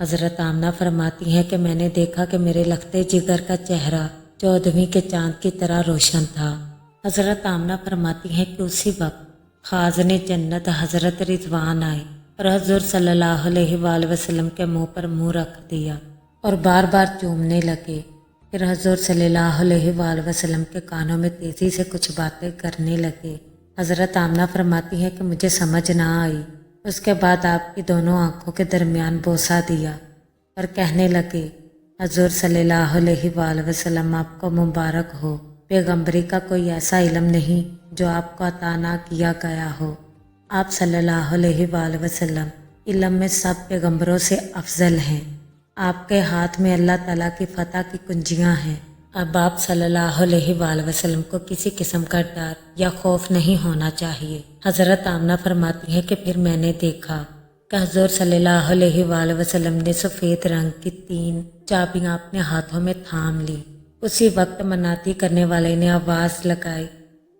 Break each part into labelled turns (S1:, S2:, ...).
S1: حضرت آمنہ فرماتی ہیں کہ میں نے دیکھا کہ میرے لختے جگر کا چہرہ 14ویں کے چاند کی طرح روشن تھا۔ حضرت آمنہ فرماتی ہیں کہ اسی وقت خازن جنت حضرت رضوان آئے اور حضور صلی اللہ علیہ وآلہ وسلم کے منہ پر منہ رکھ دیا اور بار بار چومنے لگے۔ پھر حضور صلی اللہ علیہ وآلہ وسلم کے کانوں میں تیزی سے کچھ باتیں کرنے لگے۔ حضرت آمنہ فرماتی ہیں کہ مجھے سمجھ نہ آئی۔ اس کے بعد آپ کی دونوں آنکھوں کے درمیان بوسہ دیا اور کہنے لگے، حضور صلی اللہ علیہ وآلہ وسلم آپ کو مبارک ہو، پیغمبری کا کوئی ایسا علم نہیں جو آپ کو عطا نہ کیا گیا ہو۔ آپ صلی اللہ علیہ وآلہ وسلم علم میں سب پیغمبروں سے افضل ہیں۔ آپ کے ہاتھ میں اللہ تعالیٰ کی فتح کی کنجیاں ہیں۔ اب آپ صلی اللہ علیہ وآلہ وسلم کو کسی قسم کا ڈر یا خوف نہیں ہونا چاہیے۔ حضرت آمنہ فرماتی ہے کہ پھر میں نے دیکھا کہ حضور صلی اللہ علیہ وآلہ وسلم نے سفید رنگ کی 3 چابیاں اپنے ہاتھوں میں تھام لی۔ اسی وقت منادی کرنے والے نے آواز لگائی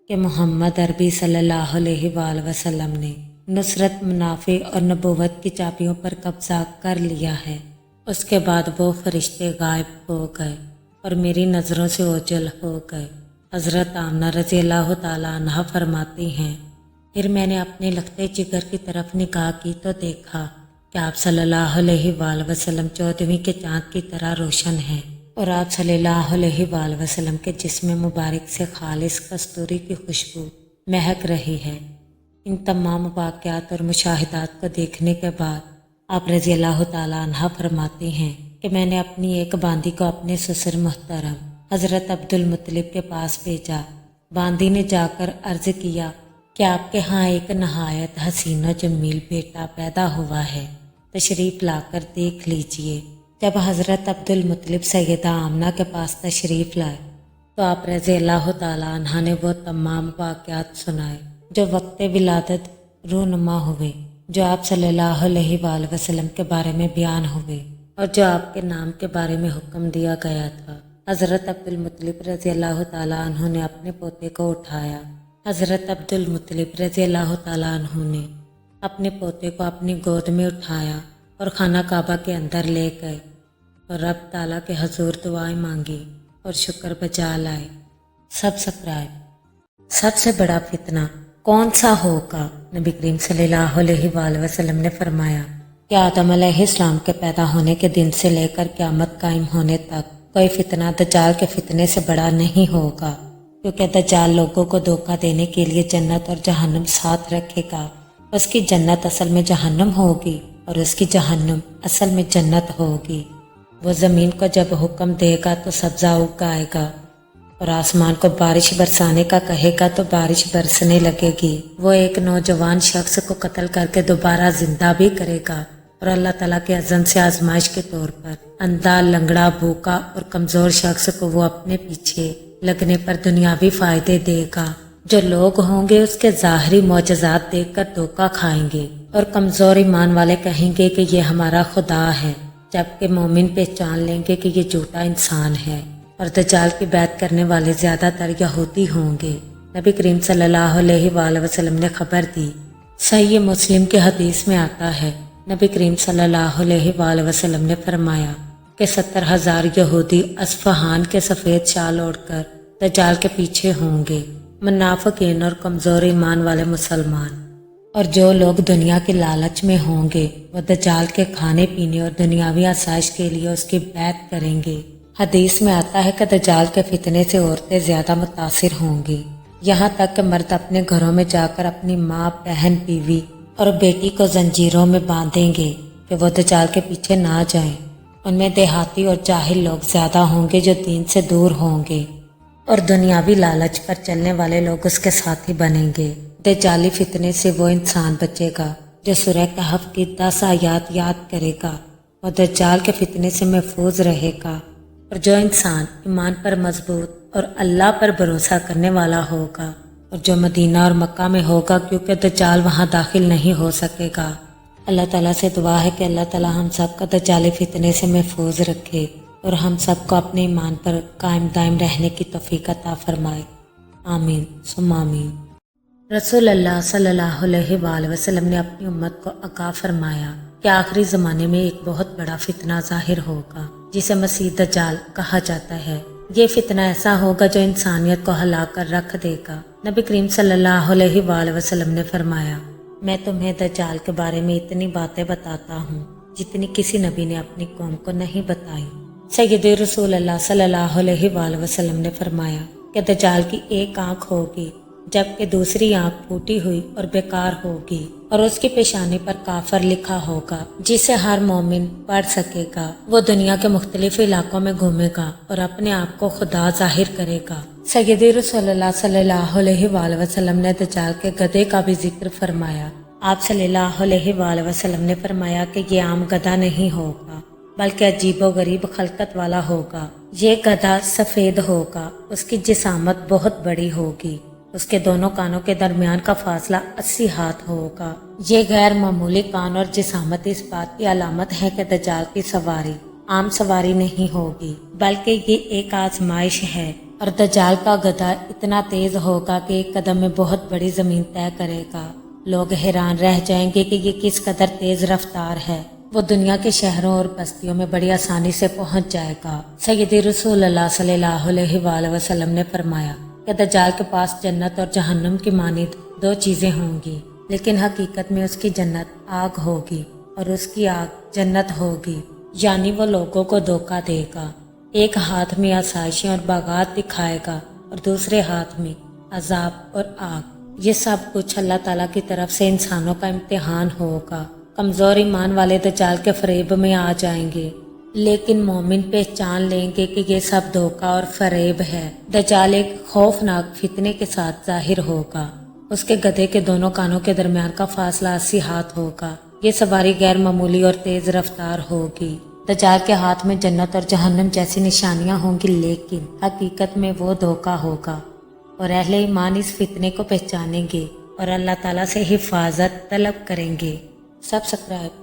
S1: کہ محمد عربی صلی اللہ علیہ وآلہ وسلم نے نصرت، منافع اور نبوت کی چابیوں پر قبضہ کر لیا ہے۔ اس کے بعد وہ فرشتے غائب ہو گئے اور میری نظروں سے اوجھل ہو گئے۔ حضرت آمنہ رضی اللہ تعالیٰ عنہا فرماتی ہیں، پھر میں نے اپنے لختے جگر کی طرف نگاہ کی تو دیکھا کہ آپ صلی اللہ علیہ وآلہ وسلم 14ویں کے چاند کی طرح روشن ہیں اور آپ صلی اللہ علیہ وآلہ وسلم کے جسم مبارک سے خالص کستوری کی خوشبو مہک رہی ہے۔ ان تمام واقعات اور مشاہدات کو دیکھنے کے بعد آپ رضی اللہ تعالیٰ عنہ فرماتی ہیں کہ میں نے اپنی ایک باندی کو اپنے سسر محترم حضرت عبد المطلب کے پاس بھیجا۔ باندی نے جا کر عرض کیا کہ آپ کے ہاں ایک نہایت حسین و جمیل بیٹا پیدا ہوا ہے، تشریف لا کر دیکھ لیجئے۔ جب حضرت عبد المطلب سیدہ آمنہ کے پاس تشریف لائے تو آپ رضی اللہ تعالیٰ عنہ نے وہ تمام واقعات سنائے جو وقت ولادت رونما ہوئے، جو آپ صلی اللہ علیہ وآلہ وسلم کے بارے میں بیان ہوئے اور جو آپ کے نام کے بارے میں حکم دیا گیا تھا۔ حضرت عبد المطلب رضی اللہ تعالیٰ عنہ نے اپنے پوتے کو اٹھایا۔ حضرت عبد المطلب رضی اللہ تعالیٰ عنہ نے اپنے پوتے کو اپنی گود میں اٹھایا اور خانہ کعبہ کے اندر لے گئے اور رب تعالیٰ کے حضور دعائیں مانگی اور شکر بجا لائے۔ سب سے بڑا فتنہ کون سا ہوگا؟ نبی کریم صلی اللہ علیہ وآلہ وسلم نے فرمایا کہ آدم علیہ السلام کے پیدا ہونے کے دن سے لے کر قیامت قائم ہونے تک کوئی فتنہ دجال کے فتنے سے بڑا نہیں ہوگا، کیونکہ دجال لوگوں کو دھوکہ دینے کے لیے جنت اور جہنم ساتھ رکھے گا۔ اس کی جنت اصل میں جہنم ہوگی اور اس کی جہنم اصل میں جنت ہوگی۔ وہ زمین کو جب حکم دے گا تو سبزہ اگائے گا اور آسمان کو بارش برسانے کا کہے گا تو بارش برسنے لگے گی۔ وہ ایک نوجوان شخص کو قتل کر کے دوبارہ زندہ بھی کرے گا اور اللہ تعالیٰ کے اذن سے آزمائش کے طور پر اندھا، لنگڑا، بھوکا اور کمزور شخص کو وہ اپنے پیچھے لگنے پر دنیاوی فائدے دے گا۔ جو لوگ ہوں گے اس کے ظاہری معجزات دیکھ کر دھوکہ کھائیں گے اور کمزور ایمان والے کہیں گے کہ یہ ہمارا خدا ہے، جبکہ مومن پہچان لیں گے کہ یہ جھوٹا انسان ہے۔ اور دجال کی بیعت کرنے والے زیادہ تر یہودی ہوں گے۔ نبی کریم صلی اللہ علیہ وآلہ وسلم نے خبر دی۔ صحیح مسلم کی حدیث میں آتا ہے، نبی کریم صلی اللہ علیہ وآلہ وسلم نے فرمایا کہ 70,000 یہودی اصفہان کے سفید شال اوڑھ کر دجال کے پیچھے ہوں گے، منافقین اور کمزور ایمان والے مسلمان۔ اور جو لوگ دنیا کے لالچ میں ہوں گے وہ دجال کے کھانے پینے اور دنیاوی آسائش کے لیے اس کی بیعت کریں گے۔ حدیث میں آتا ہے کہ دجال کے فتنے سے عورتیں زیادہ متاثر ہوں گی، یہاں تک کہ مرد اپنے گھروں میں جا کر اپنی ماں، بہن، بیوی اور بیٹی کو زنجیروں میں باندھیں گے کہ وہ دجال کے پیچھے نہ جائیں۔ ان میں دیہاتی اور جاہل لوگ زیادہ ہوں گے جو دین سے دور ہوں گے اور دنیاوی لالچ پر چلنے والے لوگ اس کے ساتھی بنیں گے۔ دجالی فتنے سے وہ انسان بچے گا جو سورہ کہف کی 10 آیات یاد کرے گا، وہ دجال کے فتنے سے محفوظ رہے گا۔ اور جو انسان ایمان پر مضبوط اور اللہ پر بھروسہ کرنے والا ہوگا اور جو مدینہ اور مکہ میں ہوگا، کیونکہ دجال وہاں داخل نہیں ہو سکے گا۔ اللہ تعالیٰ سے دعا ہے کہ اللہ تعالیٰ ہم سب کا دجالی فتنے سے محفوظ رکھے اور ہم سب کو اپنے ایمان پر قائم دائم رہنے کی توفیق عطا فرمائے۔ آمین ثم آمین۔ رسول اللہ صلی اللہ علیہ وآلہ وسلم نے اپنی امت کو آگاہ فرمایا کہ آخری زمانے میں ایک بہت بڑا فتنہ ظاہر ہوگا جسے مسیح دجال کہا جاتا ہے۔ یہ فتنہ ایسا ہوگا جو انسانیت کو ہلا کر رکھ دے گا۔ نبی کریم صلی اللہ علیہ وآلہ وسلم نے فرمایا، میں تمہیں دجال کے بارے میں اتنی باتیں بتاتا ہوں جتنی کسی نبی نے اپنی قوم کو نہیں بتائی۔ سید رسول اللہ صلی اللہ علیہ وآلہ وسلم نے فرمایا کہ دجال کی ایک آنکھ ہوگی جبکہ دوسری آنکھ پھوٹی ہوئی اور بیکار ہوگی، اور اس کی پیشانی پر کافر لکھا ہوگا جسے ہر مومن پڑھ سکے گا۔ وہ دنیا کے مختلف علاقوں میں گھومے گا اور اپنے آپ کو خدا ظاہر کرے گا۔ سید رسول اللہ صلی اللہ علیہ وآلہ وسلم نے دجال کے گدھے کا بھی ذکر فرمایا۔ آپ صلی اللہ علیہ وآلہ وسلم نے فرمایا کہ یہ عام گدھا نہیں ہوگا بلکہ عجیب و غریب خلقت والا ہوگا۔ یہ گدھا سفید ہوگا، اس کی جسامت بہت بڑی ہوگی، اس کے دونوں کانوں کے درمیان کا فاصلہ 80 ہاتھ ہوگا۔ یہ غیر معمولی کان اور جسامت اس بات کی علامت ہے کہ دجال کی سواری عام سواری نہیں ہوگی بلکہ یہ ایک آزمائش ہے، اور دجال کا گدھا اتنا تیز ہوگا کہ ایک قدم میں بہت بڑی زمین طے کرے گا۔ لوگ حیران رہ جائیں گے کہ یہ کس قدر تیز رفتار ہے۔ وہ دنیا کے شہروں اور بستیوں میں بڑی آسانی سے پہنچ جائے گا۔ سید رسول اللہ صلی اللہ علیہ وآلہ وسلم نے فرمایا کہ دجال کے پاس جنت اور جہنم کی مانند دو چیزیں ہوں گی، لیکن حقیقت میں اس کی جنت آگ ہوگی اور اس کی آگ جنت ہوگی، یعنی وہ لوگوں کو دھوکہ دے گا۔ ایک ہاتھ میں آسائشیں اور باغات دکھائے گا اور دوسرے ہاتھ میں عذاب اور آگ۔ یہ سب کچھ اللہ تعالیٰ کی طرف سے انسانوں کا امتحان ہوگا۔ کمزور ایمان والے دجال کے فریب میں آ جائیں گے، لیکن مومن پہچان لیں گے کہ یہ سب دھوکہ اور فریب ہے۔ دجال ایک خوفناک فتنے کے ساتھ ظاہر ہوگا۔ اس کے گدھے کے دونوں کانوں کے درمیان کا فاصلہ 80 ہاتھ ہوگا۔ یہ سواری غیر معمولی اور تیز رفتار ہوگی۔ دجال کے ہاتھ میں جنت اور جہنم جیسی نشانیاں ہوں گی، لیکن حقیقت میں وہ دھوکہ ہوگا، اور اہل ایمان اس فتنے کو پہچانیں گے اور اللہ تعالیٰ سے حفاظت طلب کریں گے۔ سبسکرائب